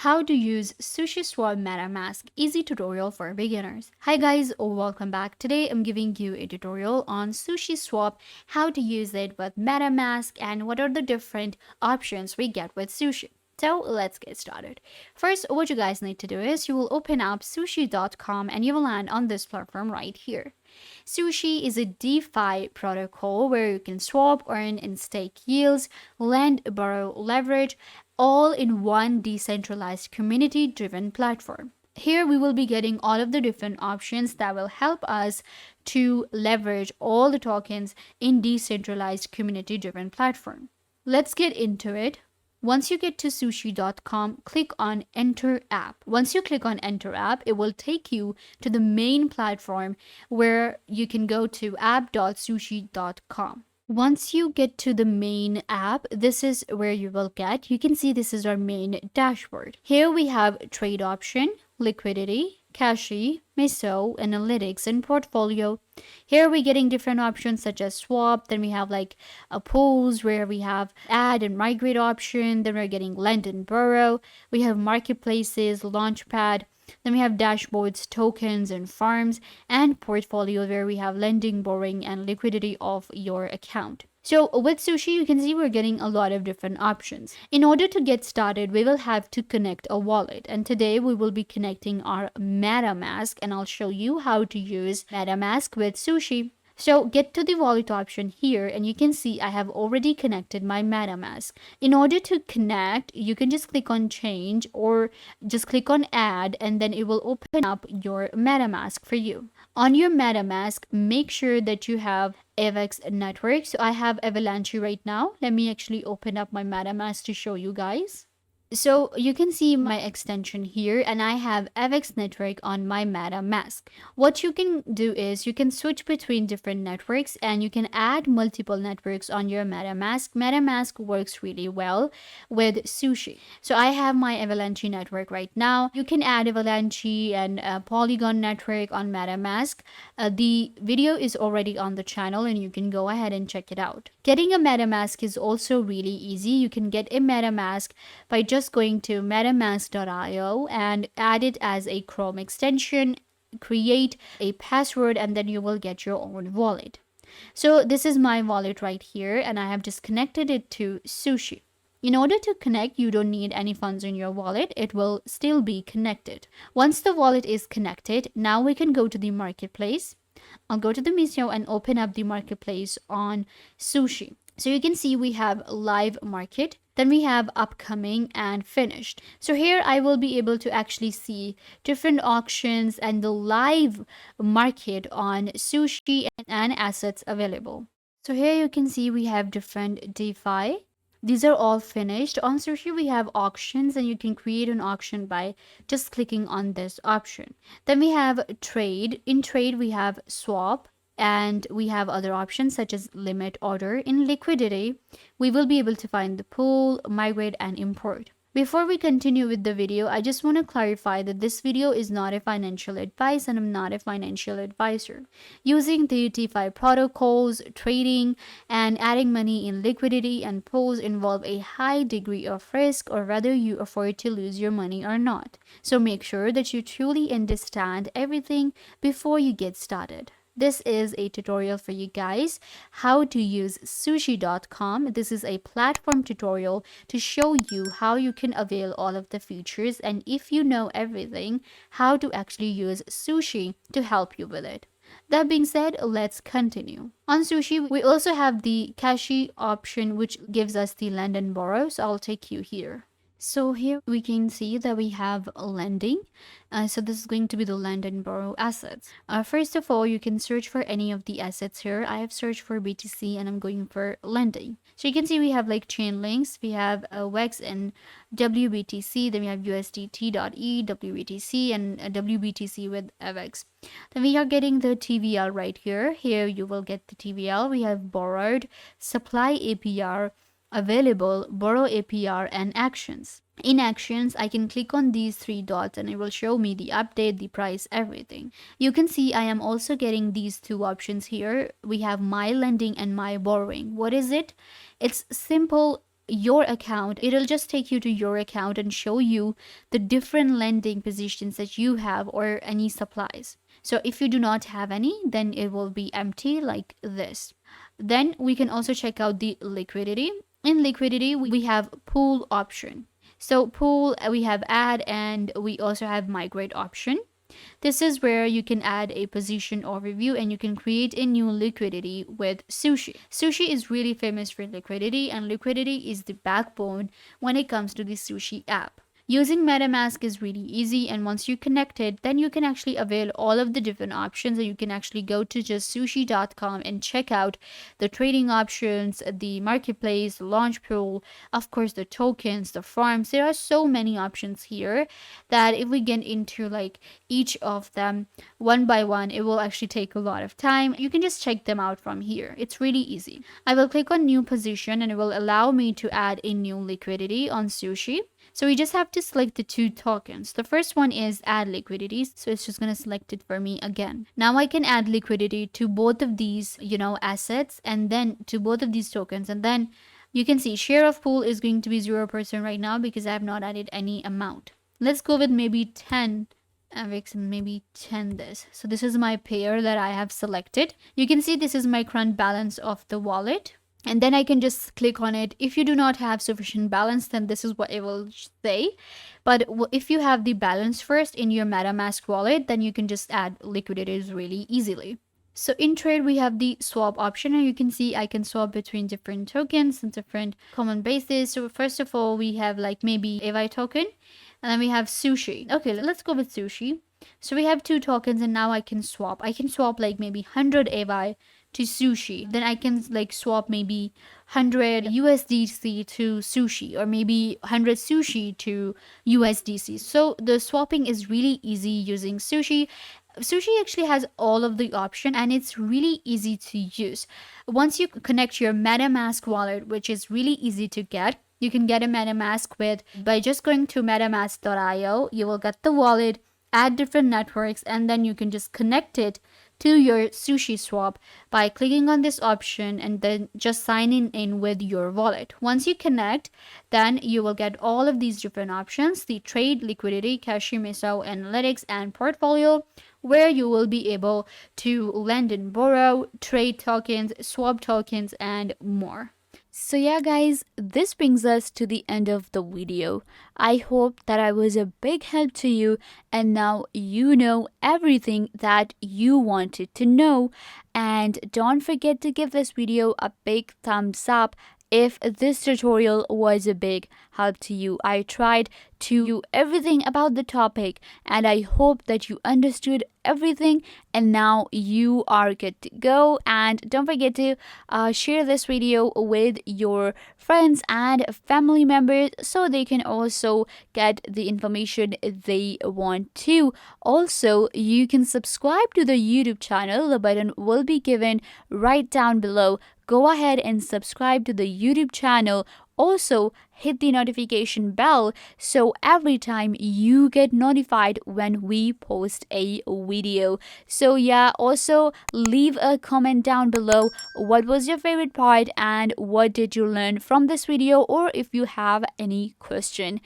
How to use SushiSwap Metamask easy tutorial for beginners. Hi guys, welcome back. Today I'm giving you a tutorial on SushiSwap, how to use it with Metamask and what are the different options we get with Sushi. So let's get started. First, what you guys need to do is you will open up sushi.com and you will land on this platform right here. Sushi is a DeFi protocol where you can swap, earn, and stake yields, lend, borrow, leverage, all in one decentralized community-driven platform. Here we will be getting all of the different options that will help us to leverage all the tokens in decentralized community-driven platform. Let's get into it. Once you get to sushi.com, click on Enter App. Once you click on Enter App, it will take you to the main platform where you can go to app.sushi.com. Once you get to the main app, this is where you will get, you can see this is our main dashboard. Here we have trade option, liquidity, cache, meso, analytics, and portfolio. Here we're getting different options such as swap. Then we have like a pools where we have add and migrate option. Then we're getting lend and borrow. We have marketplaces, launchpad. Then we have dashboards, tokens, and farms, and portfolio where we have lending, borrowing, and liquidity of your account. So with Sushi, you can see we're getting a lot of different options. In order to get started, we will have to connect a wallet. And today we will be connecting our MetaMask, and I'll show you how to use MetaMask with Sushi. So get to the wallet option here and you can see I have already connected my MetaMask. In order to connect, you can just click on change or just click on add and then it will open up your MetaMask for you. On your MetaMask, make sure that you have AVAX network. So I have Avalanche right now. Let me actually open up my MetaMask to show you guys. So you can see my extension here and I have AVAX network on my MetaMask. What you can do is you can switch between different networks and you can add multiple networks on your MetaMask. MetaMask works really well with Sushi. So I have my Avalanche network right now. You can add Avalanche and Polygon network on MetaMask. The video is already on the channel and you can go ahead and check it out. Getting a MetaMask is also really easy. You can get a MetaMask by just going to metamask.io and add it as a Chrome extension, create a password, and then you will get your own wallet. So this is my wallet right here and I have just connected it to Sushi. In order to connect, you don't need any funds in your wallet. It will still be connected. Once the wallet is connected, now we can go to the marketplace. I'll go to the Misio and open up the marketplace on Sushi. So you can see we have live market. Then we have upcoming and finished. So here I will be able to actually see different auctions and the live market on Sushi and assets available. So here you can see we have different DeFi. These are all finished. On Sushi we have auctions and you can create an auction by just clicking on this option. Then we have trade. In trade we have swap. And we have other options such as limit order. In liquidity, we will be able to find the pool, migrate, and import. Before we continue with the video, I just want to clarify that this video is not a financial advice and I'm not a financial advisor. Using the DeFi protocols, trading, and adding money in liquidity and pools involve a high degree of risk or whether you afford to lose your money or not. So make sure that you truly understand everything before you get started. This is a tutorial for you guys how to use sushi.com. This is a platform tutorial to show you how you can avail all of the features and if you know everything, how to actually use Sushi to help you with it. That being said, let's continue. On Sushi, we also have the cache option which gives us the lend and borrow. So I'll take you here. So here we can see that we have lending. So this is going to be the lend and borrow assets. First of all, you can search for any of the assets here. I have searched for BTC and I'm going for lending. So you can see we have like chain links. We have WEX and WBTC. Then we have USDT.E, WBTC, and WBTC with AVAX. Then we are getting the TVL right here. Here you will get the TVL. We have borrowed, supply APR, available, borrow APR, and actions. In actions, I can click on these three dots and it will show me the update, the price, everything. You can see I am also getting these two options here. We have my lending and my borrowing. What is it? It's simple your account, it'll just take you to your account and show you the different lending positions that you have or any supplies. So if you do not have any, then it will be empty like this. Then we can also check out the liquidity. In liquidity, we have pool option. So pool, we have add, and we also have migrate option. This is where you can add a position overview and you can create a new liquidity with Sushi. Sushi is really famous for liquidity, and liquidity is the backbone when it comes to the Sushi app. Using MetaMask is really easy, and once you connect it, then you can actually avail all of the different options, and you can actually go to just sushi.com and check out the trading options, the marketplace, the launch pool, of course the tokens, the farms. There are so many options here that if we get into like each of them one by one, it will actually take a lot of time. You can just check them out from here. It's really easy. I will click on new position and it will allow me to add a new liquidity on Sushi. So we just have to select the two tokens. The first one is add liquidity. So it's just going to select it for me again. Now I can add liquidity to both of these, assets, and then to both of these tokens. And then you can see share of pool is going to be 0% right now because I have not added any amount. Let's go with maybe 10 AVIX and maybe 10 this. So this is my pair that I have selected. You can see this is my current balance of the wallet. And then I can just click on it. If you do not have sufficient balance, then this is what it will say. But if you have the balance first in your MetaMask wallet, then you can just add liquidities really easily. So in trade, we have the swap option, and you can see I can swap between different tokens and different common bases. So first of all, we have like maybe AVI token, and then we have Sushi. Okay, let's go with Sushi. So we have two tokens, and now I can swap. I can swap like maybe 100 AVI to Sushi. Then I can like swap maybe 100 USDC to Sushi, or maybe 100 Sushi to USDC. So the swapping is really easy using Sushi. Sushi actually has all of the option and it's really easy to use. Once you connect your MetaMask wallet, which is really easy to get, you can get a MetaMask by just going to metamask.io. You will get the wallet, add different networks, and then you can just connect it to your SushiSwap by clicking on this option and then just signing in with your wallet. Once you connect, then you will get all of these different options: the trade, liquidity, cashier, meso, analytics, and portfolio, where you will be able to lend and borrow, trade tokens, swap tokens, and more. So yeah guys, this brings us to the end of the video. I hope that I was a big help to you and now you know everything that you wanted to know. And don't forget to give this video a big thumbs up if this tutorial was a big help to you. I tried to do everything about the topic and I hope that you understood everything and now you are good to go. And don't forget to share this video with your friends and family members so they can also get the information they want to. Also, you can subscribe to the YouTube channel. The button will be given right down below. Go ahead and subscribe to the YouTube channel. Also, hit the notification bell so every time you get notified when we post a video. So yeah, also leave a comment down below. What was your favorite part and what did you learn from this video, or if you have any question.